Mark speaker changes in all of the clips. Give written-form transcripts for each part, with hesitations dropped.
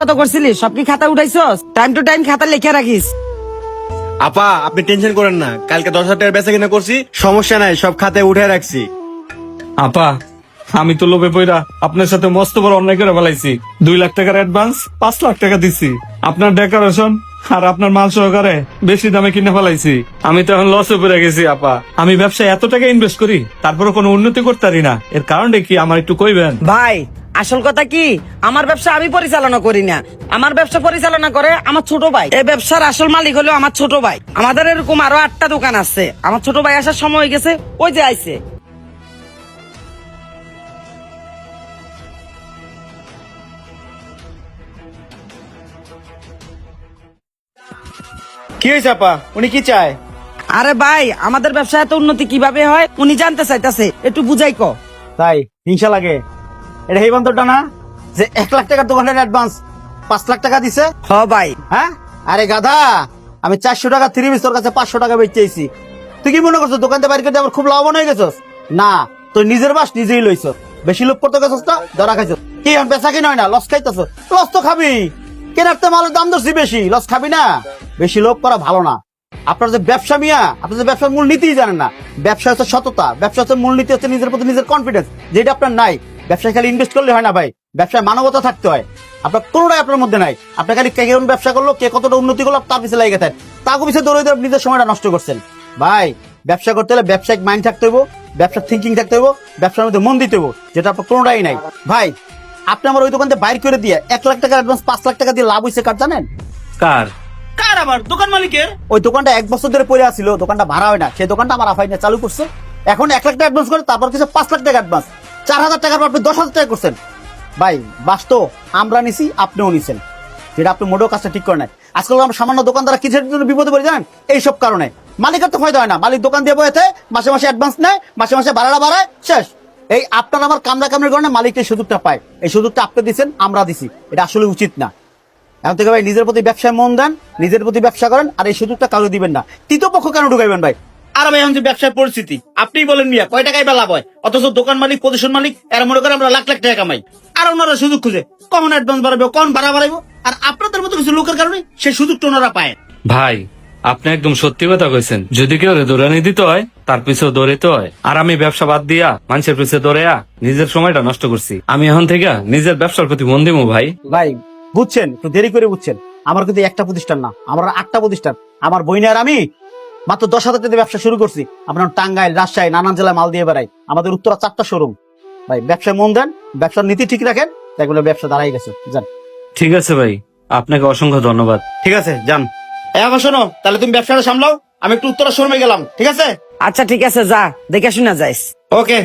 Speaker 1: কত করছিলি সব কি খাতা উঠাইছস? টাইম টু টাইম খাতা লিখে রাখিস।
Speaker 2: আপা আপনি টেনশন করেন না, কালকে 10,000 টাকার বেচা কিনা করছি, সমস্যা নাই, সব খাতায় উঠে রাখছি।
Speaker 3: আপা আমি তো লোভে পইরা আপনার সাথে মস্ত বড় অন্যায় করে ফেলাইছি। 2 লাখ টাকার অ্যাডভান্স 5 লাখ টাকা দিছি। আপনার ডেকোরেশন আর আপনার মাল সহকারে বেশি দামে কিনে ফেলাইছি। আমি তো এখন লসে পড়ে গেছি আপা। আমি ব্যবসায় এত টাকা ইনভেস্ট করি, তারপরে কোনো উন্নতি করতে পারি না। এর কারণটা কি আমার একটু কইবেন?
Speaker 1: ভাই আসল কথা কি, আমার ব্যবসা আমি পরিচালনা করি না, আমার ব্যবসা পরিচালনা করে আমার ছোট ভাই। এই ব্যবসার আসল মালিক হলো আমার ছোট ভাই। আমাদের এরকম আরো 8টা দোকান আছে। আমার ছোট ভাই আসার সময় হয়ে গেছে, ওই যে আইছে।
Speaker 2: কি হয়েছে আপা, উনি কি চায়?
Speaker 1: আরে ভাই আমাদের ব্যবসা এত উন্নতি কিভাবে হয় উনি জানতে চাইতেছে, একটু বুঝাই ক।
Speaker 4: তাই হিংসা লাগে? এটা এই বান্দরটা না যে 1 লাখ টাকার দোকানের অ্যাডভান্স 5 লাখ টাকা দিছে?
Speaker 1: হ ভাই।
Speaker 4: হ্যাঁ আরে গাধা, আমি 400 টাকা 3 পিস তোর কাছে 500 টাকা বেচেছি। তুই কি মনে করছো দোকানতে বাইরে করে আমার খুব লাভবান হয়ে গেছস? না, তুই নিজের বাস নিজেই লইছ। বেশি লোভ করতে গেছস না, ধরা খাইছস। কি এখন বেচা কি নয় না, লস খাইতেছ? লস তো খাবি, কেনারতে মালের দাম ধরছি বেশি, লস খাবি না। বেশি লোভ করা ভালো না। আপনার যে ব্যবসা মিয়া, আপনি যে ব্যবসার মূল নীতিই জানেন না। ব্যবসা হচ্ছে সততা, ব্যবসা হচ্ছে মূল নীতি হচ্ছে নিজের প্রতি নিজের কনফিডেন্স, যেটা আপনার নাই। ব্যবসায় খালি ইনভেস্ট করলে হয় না ভাই, ব্যবসায় মানবতা থাকতে হয়। আপনার কোনোটাই আপনার মধ্যে নাই। আপনি খালি কে কেমন ব্যবসা করলো, কে কতটা উন্নতি করলো, তার পিছিয়ে লেগে গেছেন। তাকে পিছিয়ে দৌড়ে দৌড়ে নিজের সময়টা নষ্ট করছেন। ভাই ব্যবসা করতে হলে ব্যবসায়িক মাইন্ড থাকতে হইব, ব্যবসার থিঙ্কিং থাকতে হইব, ব্যবসার মধ্যে মন দিতে হইব, যেটা আপনার কোনোটাই নাই। ভাই আপনি আমার ওই দোকান থেকে বাইর করে দিয়ে 1 লাখ টাকার অ্যাডভান্স 5 লাখ টাকা দিয়ে লাভ হয়েছে কার জানেন?
Speaker 3: কার?
Speaker 4: কার? আবার দোকান মালিকের। ওই দোকানটা 1 বছর ধরে পড়ে আছিল, দোকানটা ভাড়া হয় না, সেই দোকানটা আমার আফাই চালু করছে। এখন 1 লাখ টাকা অ্যাডভান্স করে, তারপর কিছু 5 লাখ টাকা অ্যাডভান্স, 4,000 টাকার পর আপনি 10,000 টাকা করছেন। ভাই বাস্তব আমরা নিছি, আপনিও নিছেন, যেটা আপনি মোটেও কাজটা ঠিক করে নাই। আজকাল আমরা সামান্য দোকানদারা কিসের জন্য বিপদে পড়ে জানেন? এইসব কারণে। মালিকের তো ফায়দা হয় না, মালিক দোকান দিয়ে বসে মাসে মাসে অ্যাডভান্স নেয়, মাসে মাসে ভাড়াটা বাড়ায়, শেষ। এই আপনার আমার কামড়া কামড়ের কারণে মালিক এই সুযোগটা পায়। এই সুযোগটা আপনি দিচ্ছেন, আমরা দিছি, এটা আসলে উচিত না। এখন থেকে ভাই নিজের প্রতি ব্যবসায় মন দেন, নিজের প্রতি ব্যবসা করেন, আর এই সুযোগটা কাউকে দিবেন না। তৃতীয় পক্ষ কেন ঢুকাইবেন ভাই? আর ভাই এখন যে ব্যবসার পরিস্থিতি আপনিই বলেন মিয়া, কয় টাকায় বা লাভ হয়? অথচ দোকান মালিক, প্রতিষ্ঠান মালিক এরা মনে করে আমরা লাখ লাখ টাকা কামাই, আর ওনারা সুযোগ খুঁজে কখন অ্যাডভান্স বাড়াবো, কখন ভাড়া বাড়াবো, আর আপনাদের মতো কিছু লোকের কারণে সেই সুযোগটা ওনারা পায়।
Speaker 3: ভাই আপনি একদম সত্যি কথা কইছেন। যদি কেউ দৌড়ানি দিতে হয়, তার পিছনে দৌড়াইতে হয়। আর আমি ব্যবসা বাদ দিয়া মানুষের পিছনে দৌড়াইয়া নিজের সময়টা নষ্ট করছি। আমি এখন থেকে নিজের ব্যবসার প্রতি মন দিব ভাই।
Speaker 4: ভাই বুঝছেন, একটু দেরি করে বুঝছেন। আমার কিন্তু একটা প্রতিষ্ঠান না, আমার 8টা প্রতিষ্ঠান। আমার বইনে আর আমি মাত্র 10,000 টাকা ব্যবসা শুরু করছি। আপনার টাঙ্গাইল, রাজশাহী, নানান জেলায় মাল দিয়ে বেড়াই। আমাদের উত্তরা 4টা শোরুম। ভাই ব্যবসায় মন দেন, ব্যবসার নীতি ঠিক রাখেন, দেখবেন ব্যবসা দাঁড়াই গেছে। যান।
Speaker 3: ঠিক আছে ভাই, আপনাকে অসংখ্য ধন্যবাদ।
Speaker 4: ঠিক আছে যান। আবার শোনো, তাহলে তুমি ব্যবসাটা সামলাও, আমি একটু উত্তরা শোরুমে গেলাম। ঠিক আছে?
Speaker 1: আচ্ছা ঠিক আছে, যা দেখে শুনে যাইস।
Speaker 4: ওকে।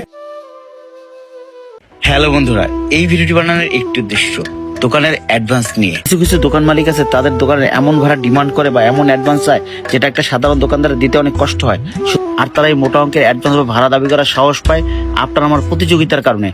Speaker 5: হ্যালো বন্ধুরা, এই ভিডিওটি বানানোর একটি উদ্দেশ্য দোকানের অ্যাডভান্স নিয়ে। কিছু কিছু দোকান মালিক আছে, তাদের দোকানের এমন ভাড়া ডিমান্ড করে বা এমন অ্যাডভান্স চায় যেটা একটা সাধারণ দোকানদারের দিতে অনেক কষ্ট হয়, আর তারা এই মোটা অঙ্কের অ্যাডভান্স বা ভাড়া দাবি করার সাহস পায় আপনার আমার প্রতিযোগিতার কারণে।